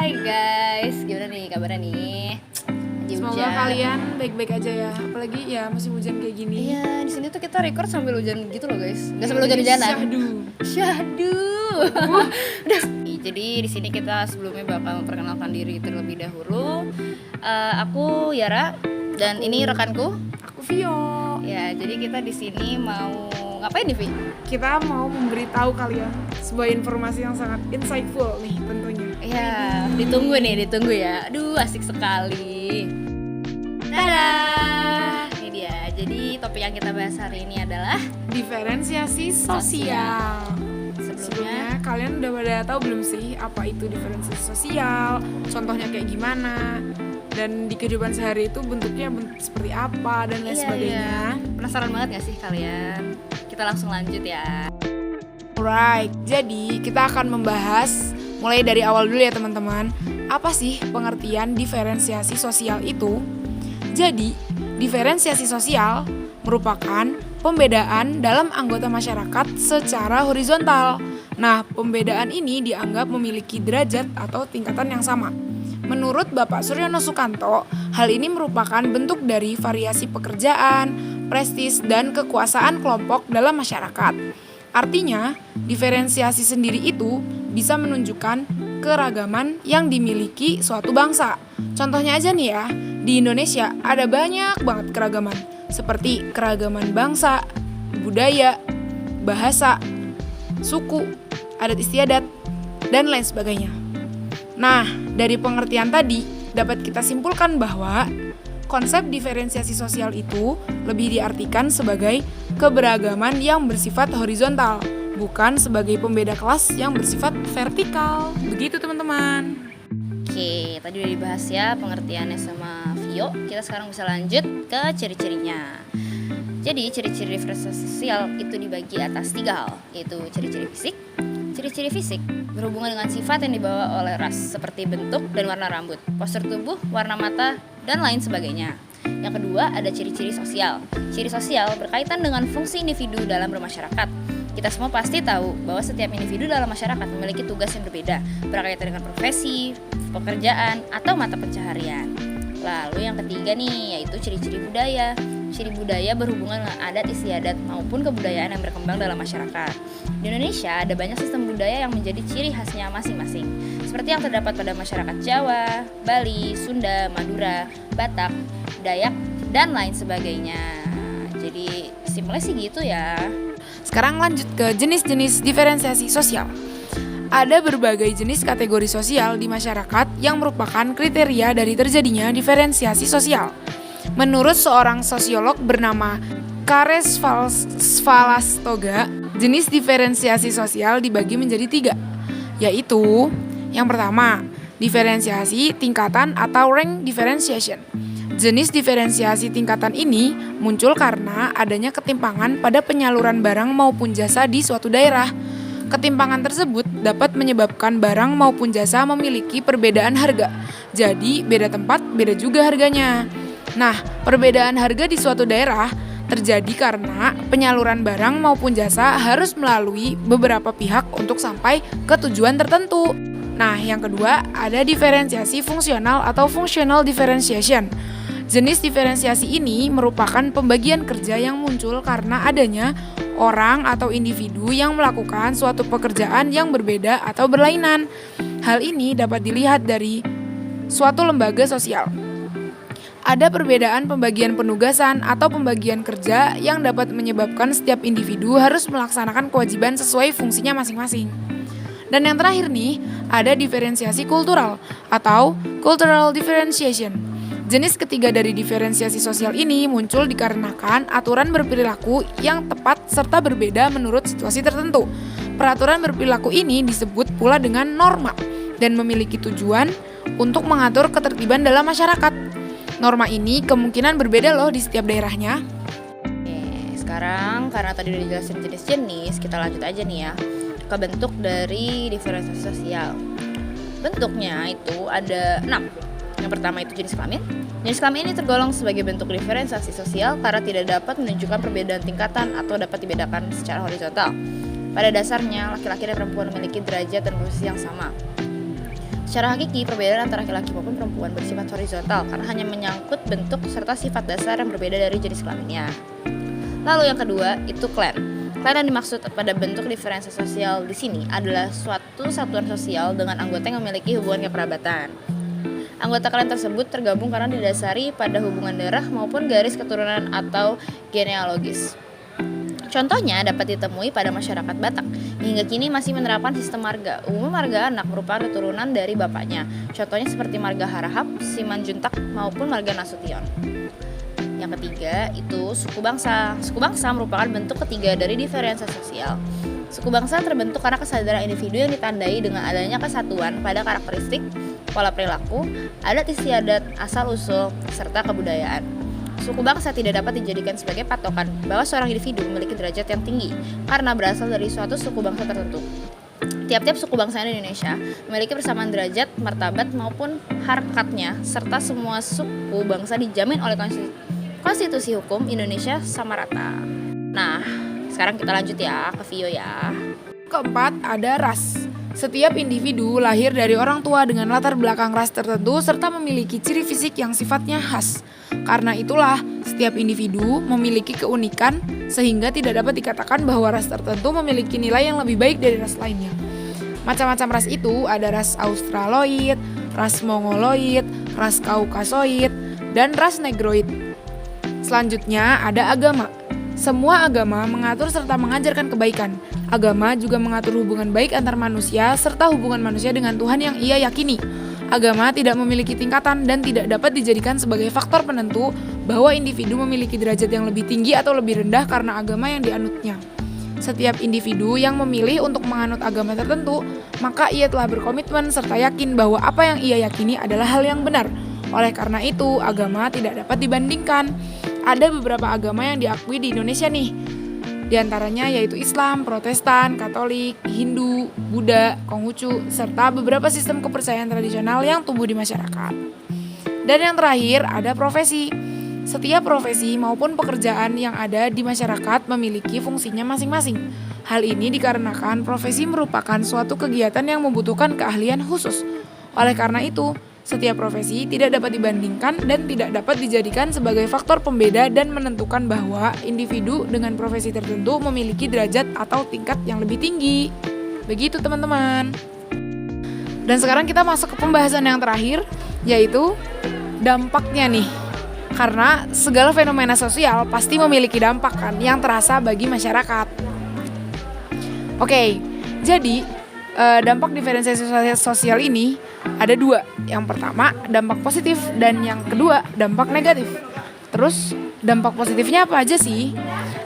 Hai guys, gimana nih kabarnya nih? Lagi Semoga hujan. kalian baik-baik aja ya. Apalagi ya masih hujan kayak gini. Iya, di sini tuh kita record sambil hujan gitu loh guys. Nggak sambil hujan-hujanan. Syahdu. Syahdu. Udah. Jadi di sini kita sebelumnya bakal memperkenalkan diri terlebih dahulu. Aku Yara dan ini rekanku. Aku Vio. Ya, jadi kita di sini mau ngapain nih, Vi? Kita mau memberitahu kalian sebuah informasi yang sangat insightful nih tentunya. Iya, ditunggu ya. Aduh, asik sekali. Dadah. Ini dia. Jadi topik yang kita bahas hari ini adalah Diferensiasi sosial. Sebelumnya kalian udah pada tahu belum sih apa itu diferensiasi sosial? Contohnya kayak gimana? Dan di kehidupan sehari itu bentuknya seperti apa dan lain sebagainya. Penasaran banget gak sih kalian? Kita langsung lanjut ya. Alright, jadi kita akan membahas mulai dari awal dulu ya teman-teman. Apa sih pengertian diferensiasi sosial itu? Jadi, diferensiasi sosial merupakan pembedaan dalam anggota masyarakat secara horizontal. Nah, pembedaan ini dianggap memiliki derajat atau tingkatan yang sama. Menurut Bapak Suryono Sukanto, hal ini merupakan bentuk dari variasi pekerjaan, prestis, dan kekuasaan kelompok dalam masyarakat. Artinya, diferensiasi sendiri itu bisa menunjukkan keragaman yang dimiliki suatu bangsa. Contohnya aja nih ya, di Indonesia ada banyak banget keragaman, seperti keragaman bangsa, budaya, bahasa, suku, adat istiadat, dan lain sebagainya. Nah, dari pengertian tadi dapat kita simpulkan bahwa konsep diferensiasi sosial itu lebih diartikan sebagai keberagaman yang bersifat horizontal, bukan sebagai pembeda kelas yang bersifat vertikal. Begitu teman-teman. Oke, tadi udah dibahas ya pengertiannya sama Vio. Kita sekarang bisa lanjut ke ciri-cirinya. Jadi ciri-ciri diferensiasi sosial itu dibagi atas 3 hal, yaitu ciri-ciri fisik. Ciri-ciri fisik berhubungan dengan sifat yang dibawa oleh ras, seperti bentuk dan warna rambut, postur tubuh, warna mata, dan lain sebagainya. Yang kedua, ada ciri-ciri sosial. Ciri sosial berkaitan dengan fungsi individu dalam bermasyarakat. Kita semua pasti tahu bahwa setiap individu dalam masyarakat memiliki tugas yang berbeda, berkaitan dengan profesi, pekerjaan, atau mata pencaharian. Lalu yang ketiga nih, yaitu ciri-ciri budaya. Ciri budaya berhubungan dengan adat istiadat maupun kebudayaan yang berkembang dalam masyarakat. Di Indonesia ada banyak sistem budaya yang menjadi ciri khasnya masing-masing, seperti yang terdapat pada masyarakat Jawa, Bali, Sunda, Madura, Batak, Dayak, dan lain sebagainya. Jadi simpelnya sih gitu ya. Sekarang lanjut ke jenis-jenis diferensiasi sosial. Ada berbagai jenis kategori sosial di masyarakat yang merupakan kriteria dari terjadinya diferensiasi sosial. Menurut seorang sosiolog bernama Kares Svalastoga, jenis diferensiasi sosial dibagi menjadi 3, yaitu yang pertama, diferensiasi tingkatan atau rank differentiation. Jenis diferensiasi tingkatan ini muncul karena adanya ketimpangan pada penyaluran barang maupun jasa di suatu daerah. Ketimpangan tersebut dapat menyebabkan barang maupun jasa memiliki perbedaan harga. Jadi, beda tempat, beda juga harganya. Nah, perbedaan harga di suatu daerah terjadi karena penyaluran barang maupun jasa harus melalui beberapa pihak untuk sampai ke tujuan tertentu. Nah, yang kedua ada diferensiasi fungsional atau functional differentiation. Jenis diferensiasi ini merupakan pembagian kerja yang muncul karena adanya orang atau individu yang melakukan suatu pekerjaan yang berbeda atau berlainan. Hal ini dapat dilihat dari suatu lembaga sosial. Ada perbedaan pembagian penugasan atau pembagian kerja yang dapat menyebabkan setiap individu harus melaksanakan kewajiban sesuai fungsinya masing-masing. Dan yang terakhir nih, ada diferensiasi kultural atau cultural differentiation. Jenis ketiga dari diferensiasi sosial ini muncul dikarenakan aturan berperilaku yang tepat serta berbeda menurut situasi tertentu. Peraturan berperilaku ini disebut pula dengan norma dan memiliki tujuan untuk mengatur ketertiban dalam masyarakat. Norma ini kemungkinan berbeda loh di setiap daerahnya. Oke, sekarang karena tadi udah dijelasin jenis-jenis, kita lanjut aja nih ya ke bentuk dari diferensiasi sosial. Bentuknya itu ada 6. Yang pertama itu jenis kelamin. Jenis kelamin ini tergolong sebagai bentuk diferensiasi sosial karena tidak dapat menunjukkan perbedaan tingkatan atau dapat dibedakan secara horizontal. Pada dasarnya, laki-laki dan perempuan memiliki derajat dan posisi yang sama. Secara hakiki, perbedaan antara laki-laki maupun perempuan bersifat horizontal karena hanya menyangkut bentuk serta sifat dasar yang berbeda dari jenis kelaminnya. Lalu yang kedua, itu klan. Klan yang dimaksud pada bentuk diferensiasi sosial di sini adalah suatu satuan sosial dengan anggota yang memiliki hubungan kekerabatan. Anggota klan tersebut tergabung karena didasari pada hubungan darah maupun garis keturunan atau genealogis. Contohnya dapat ditemui pada masyarakat Batak. Hingga kini masih menerapkan sistem marga. Umumnya marga anak merupakan keturunan dari bapaknya. Contohnya seperti marga Harahap, Simanjuntak maupun marga Nasution. Yang ketiga itu suku bangsa. Suku bangsa merupakan bentuk ketiga dari diferensiasi sosial. Suku bangsa terbentuk karena kesadaran individu yang ditandai dengan adanya kesatuan pada karakteristik, pola perilaku, adat istiadat, asal-usul, serta kebudayaan. Suku bangsa tidak dapat dijadikan sebagai patokan bahwa seorang individu memiliki derajat yang tinggi karena berasal dari suatu suku bangsa tertentu. Tiap-tiap suku bangsa di Indonesia memiliki persamaan derajat, martabat maupun harkatnya, serta semua suku bangsa dijamin oleh konstitusi hukum Indonesia sama rata. Nah, sekarang kita lanjut ya ke Vio ya. Keempat, ada ras. Setiap individu lahir dari orang tua dengan latar belakang ras tertentu serta memiliki ciri fisik yang sifatnya khas. Karena itulah, setiap individu memiliki keunikan sehingga tidak dapat dikatakan bahwa ras tertentu memiliki nilai yang lebih baik dari ras lainnya. Macam-macam ras itu ada ras Australoid, ras Mongoloid, ras Kaukasoid, dan ras Negroid. Selanjutnya ada agama. Semua agama mengatur serta mengajarkan kebaikan. Agama juga mengatur hubungan baik antar manusia serta hubungan manusia dengan Tuhan yang ia yakini. Agama tidak memiliki tingkatan dan tidak dapat dijadikan sebagai faktor penentu bahwa individu memiliki derajat yang lebih tinggi atau lebih rendah karena agama yang dianutnya. Setiap individu yang memilih untuk menganut agama tertentu, maka ia telah berkomitmen serta yakin bahwa apa yang ia yakini adalah hal yang benar. Oleh karena itu, agama tidak dapat dibandingkan. Ada beberapa agama yang diakui di Indonesia nih. Di antaranya yaitu Islam, Protestan, Katolik, Hindu, Buddha, Konghucu, serta beberapa sistem kepercayaan tradisional yang tumbuh di masyarakat. Dan yang terakhir ada profesi. Setiap profesi maupun pekerjaan yang ada di masyarakat memiliki fungsinya masing-masing. Hal ini dikarenakan profesi merupakan suatu kegiatan yang membutuhkan keahlian khusus. Oleh karena itu, setiap profesi tidak dapat dibandingkan dan tidak dapat dijadikan sebagai faktor pembeda dan menentukan bahwa individu dengan profesi tertentu memiliki derajat atau tingkat yang lebih tinggi. Begitu teman-teman. Dan sekarang kita masuk ke pembahasan yang terakhir, yaitu dampaknya nih. Karena segala fenomena sosial pasti memiliki dampak kan yang terasa bagi masyarakat. Oke, jadi dampak diferensiasi sosial ini ada dua. Yang pertama dampak positif dan yang kedua dampak negatif. Terus dampak positifnya apa aja sih?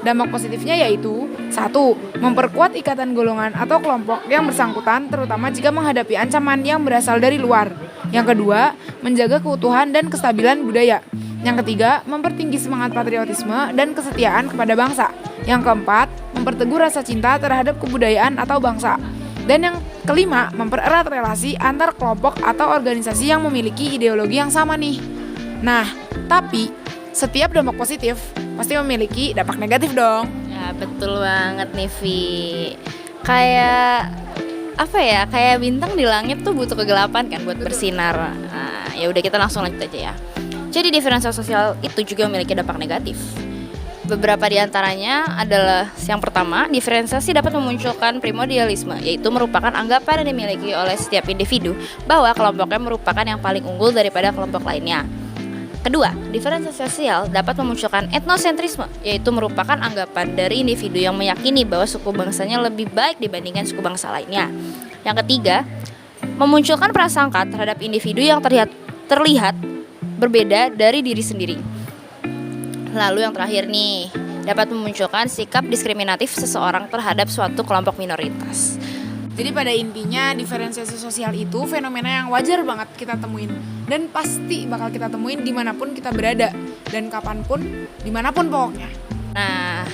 Dampak positifnya yaitu 1. Memperkuat ikatan golongan atau kelompok yang bersangkutan terutama jika menghadapi ancaman yang berasal dari luar. Yang kedua, menjaga keutuhan dan kestabilan budaya. Yang ketiga, mempertinggi semangat patriotisme dan kesetiaan kepada bangsa. Yang keempat, memperteguh rasa cinta terhadap kebudayaan atau bangsa. Dan yang kelima, mempererat relasi antar kelompok atau organisasi yang memiliki ideologi yang sama nih. Nah, tapi setiap dampak positif pasti memiliki dampak negatif dong. Ya, betul banget nih, Vi. Kayak apa ya? Kayak bintang di langit tuh butuh kegelapan kan buat bersinar. Nah, ya udah kita langsung lanjut aja ya. Jadi diferensiasi sosial itu juga memiliki dampak negatif. Beberapa di antaranya adalah yang pertama, diferensiasi dapat memunculkan primordialisme, yaitu merupakan anggapan yang dimiliki oleh setiap individu bahwa kelompoknya merupakan yang paling unggul daripada kelompok lainnya. Kedua, diferensiasi sosial dapat memunculkan etnosentrisme, yaitu merupakan anggapan dari individu yang meyakini bahwa suku bangsanya lebih baik dibandingkan suku bangsa lainnya. Yang ketiga, memunculkan prasangka terhadap individu yang terlihat berbeda dari diri sendiri. Lalu yang terakhir nih, dapat memunculkan sikap diskriminatif seseorang terhadap suatu kelompok minoritas. Jadi pada intinya diferensiasi sosial itu fenomena yang wajar banget kita temuin. Dan pasti bakal kita temuin dimanapun kita berada. Dan kapanpun, dimanapun pokoknya. Nah,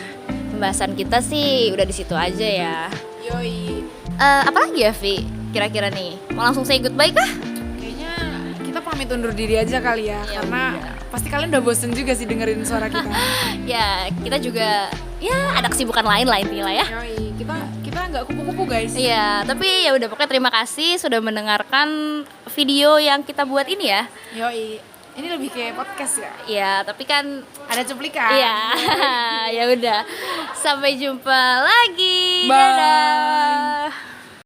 pembahasan kita sih udah di situ aja ya. Yoi. Apalagi ya, Vi? Kira-kira nih, mau langsung say goodbye kah? Kayaknya kita pamit undur diri aja kali ya. Ya karena udah. pasti kalian udah bosen juga sih dengerin suara kita. Ya, kita juga ya ada kesibukan lain lah intinya lah ya. Yoi, kita nggak kupu-kupu guys. Iya, tapi ya udah pokoknya terima kasih sudah mendengarkan video yang kita buat ini ya. Yoi, ini lebih kayak podcast ya. Iya, tapi kan Ada cuplikan. iya. Ya udah. Sampai jumpa lagi. Bye. Dadah.